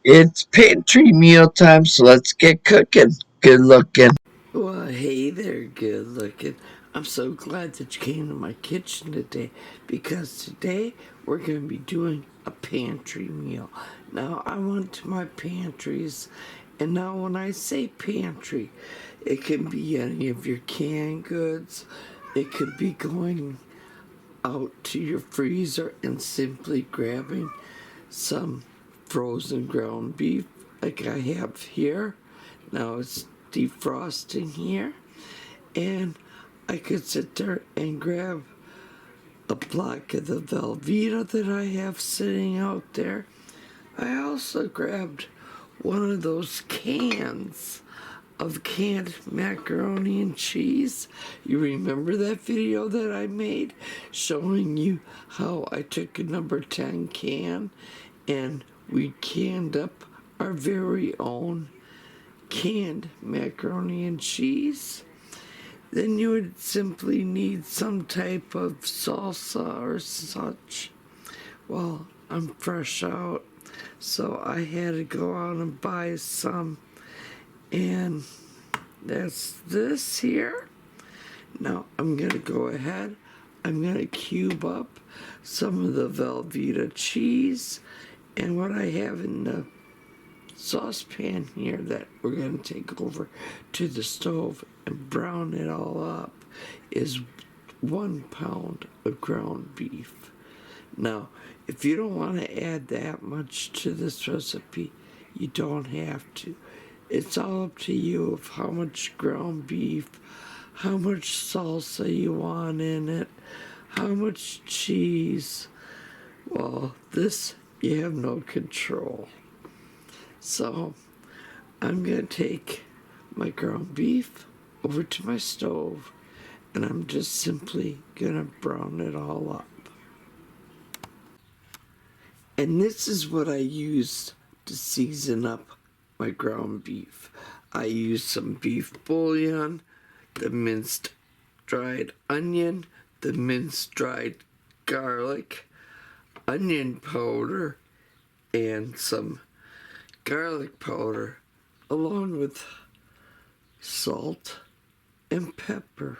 It's pantry meal time, so let's get cooking. Good looking. Well, hey there, good looking. I'm so glad that you came to my kitchen today because today we're going to be doing a pantry meal. Now, I went to my pantries, and now when I say pantry, it can be any of your canned goods, it could be going out to your freezer and simply grabbing some frozen ground beef like I have here. Now it's defrosting here, and I could sit there and grab a block of the Velveeta that I have sitting out there. I also grabbed one of those cans of canned macaroni and cheese. You remember that video that I made showing you how I took a number 10 can and we canned up our very own canned macaroni and cheese? Then you would simply need some type of salsa or such. Well, I'm fresh out, so I had to go out and buy some, and that's this here. Now I'm gonna go ahead, I'm gonna cube up some of the Velveeta cheese, and what I have in the saucepan here that we're going to take over to the stove and brown it all up is 1 pound of ground beef. Now, if you don't want to add that much to this recipe, you don't have to. It's all up to you of how much ground beef, how much salsa you want in it, how much cheese. Well, this you have no control. So I'm going to take my ground beef over to my stove, and I'm just simply going to brown it all up. And this is what I use to season up my ground beef. I use some beef bouillon, the minced dried onion, the minced dried garlic, onion powder, and some garlic powder, along with salt and pepper.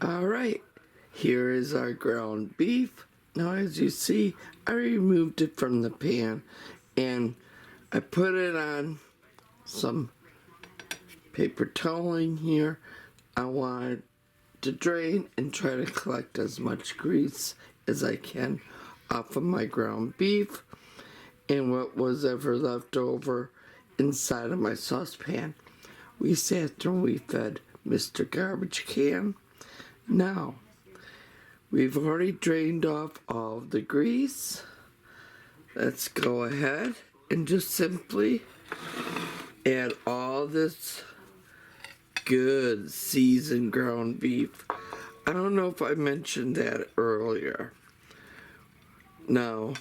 Alright, here is our ground beef. Now as you see, I removed it from the pan and I put it on some paper toweling here. I wanted to drain and try to collect as much grease as I can off of my ground beef and what was ever left over inside of my saucepan. We sat there and we fed Mr. Garbage Can. Now, we've already drained off all of the grease. Let's go ahead and just simply add all this good seasoned ground beef. I don't know if I mentioned that earlier. Now,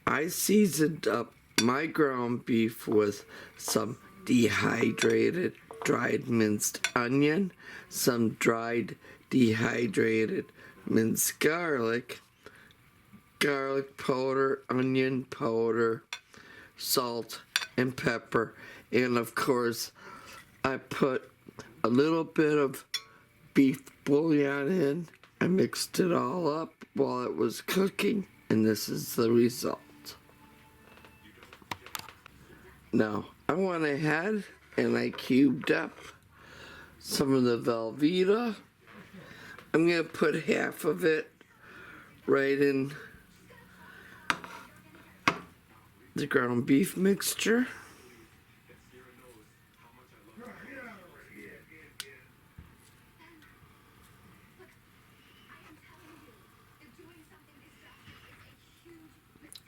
I seasoned up my ground beef with some dehydrated dried minced onion, some dried dehydrated minced garlic, garlic powder, onion powder, salt, and pepper. And of course, I put a little bit of beef bouillon in. I mixed it all up while it was cooking, and this is the result. Now, I went ahead and I cubed up some of the Velveeta. I'm going to put half of it right in the ground beef mixture.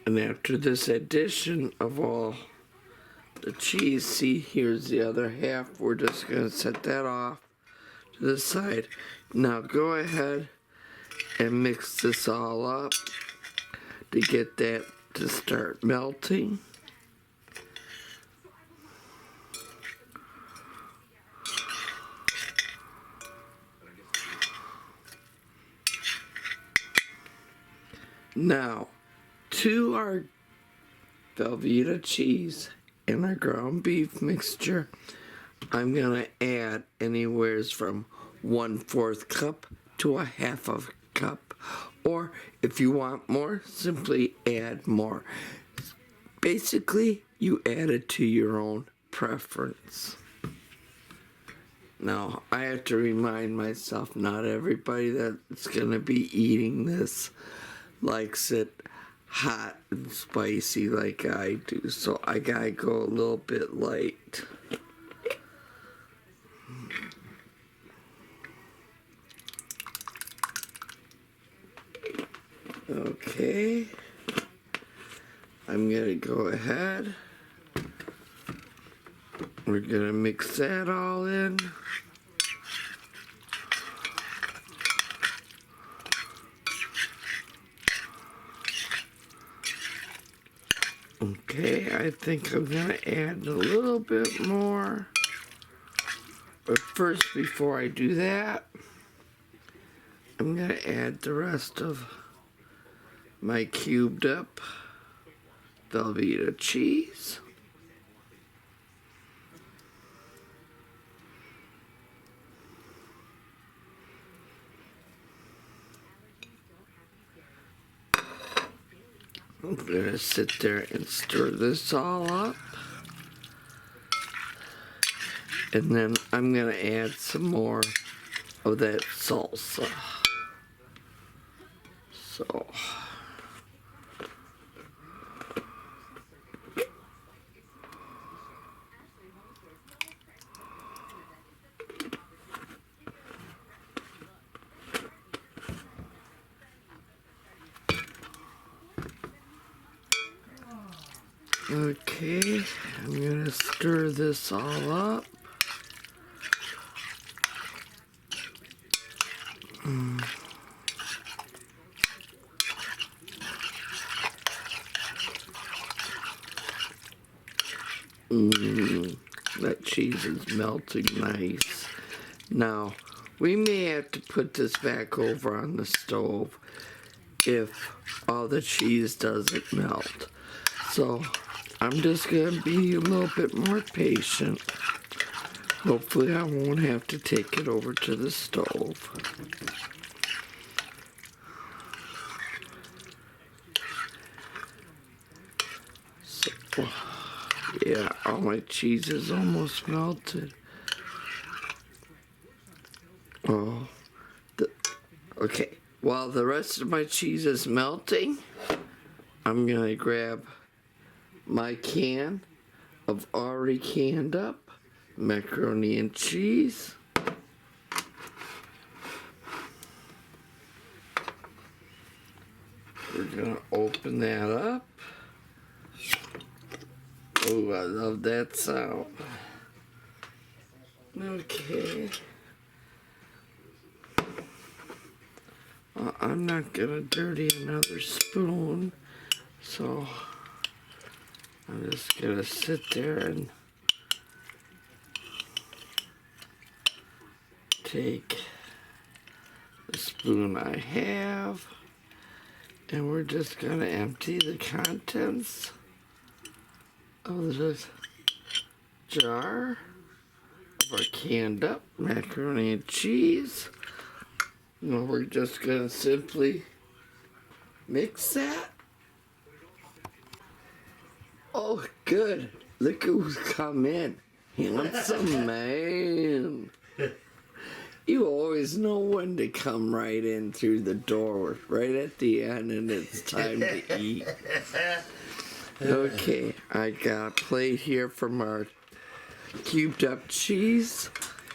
And after this addition of all the cheese, see, here's the other half. We're just going to set that off to the side. Now go ahead and mix this all up to get that to start melting. Now, to our Velveeta cheese and our ground beef mixture, I'm going to add anywhere from 1/4 cup to a 1/2 cup. Or if you want more, simply add more. Basically, you add it to your own preference. Now, I have to remind myself, not everybody that's going to be eating this likes it hot and spicy like I do, so I gotta go a little bit light. Okay, I'm gonna go ahead. We're gonna mix that all in. Okay, I think I'm gonna add a little bit more. But first, before I do that, I'm gonna add the rest of my cubed up Velveeta cheese. I'm gonna sit there and stir this all up. And then I'm gonna add some more of that salsa. So. Okay, I'm gonna stir this all up. That cheese is melting nice. Now, we may have to put this back over on the stove if all the cheese doesn't melt. So, I'm just going to be a little bit more patient. Hopefully I won't have to take it over to the stove. So, yeah, all my cheese is almost melted. Oh, okay. While the rest of my cheese is melting, I'm going to grab my can of already canned up macaroni and cheese. We're going to open that up. Oh, I love that sound. Okay. I'm not going to dirty another spoon, so I'm just going to sit there and take the spoon I have, and we're just going to empty the contents of this jar of our canned up macaroni and cheese. Now we're just going to simply mix that. Oh, good. Look who's come in. Handsome man. You always know when to come right in through the door, right at the end, and it's time to eat. Okay, I got a plate here from our cubed up cheese.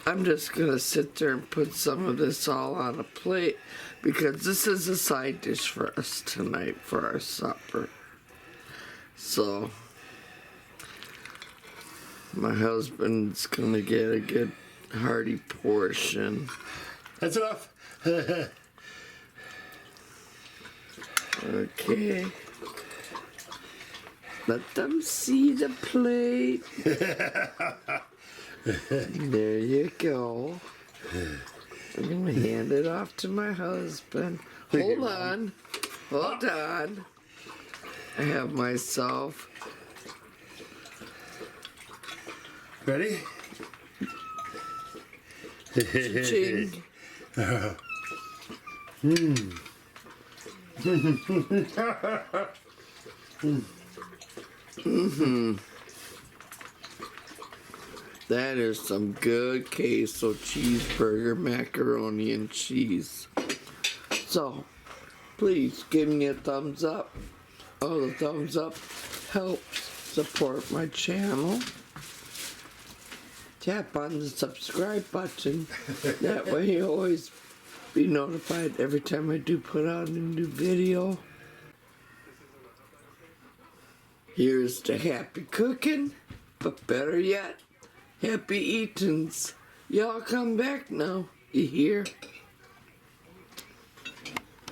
I'm just gonna sit there and put some of this all on a plate because this is a side dish for us tonight for our supper. So, my husband's gonna get a good hearty portion. That's enough. Okay. Let them see the plate. There you go. I'm gonna hand it off to my husband. Hold on. Hold on. I have myself. Ready? Cha-ching. That is some good queso cheeseburger, macaroni and cheese. So, please give me a thumbs up. Oh, the thumbs up helps support my channel. Tap on the subscribe button. That way you'll always be notified every time I do put out a new video. Here's to happy cooking, but better yet, happy eatins'. Y'all come back now, you hear?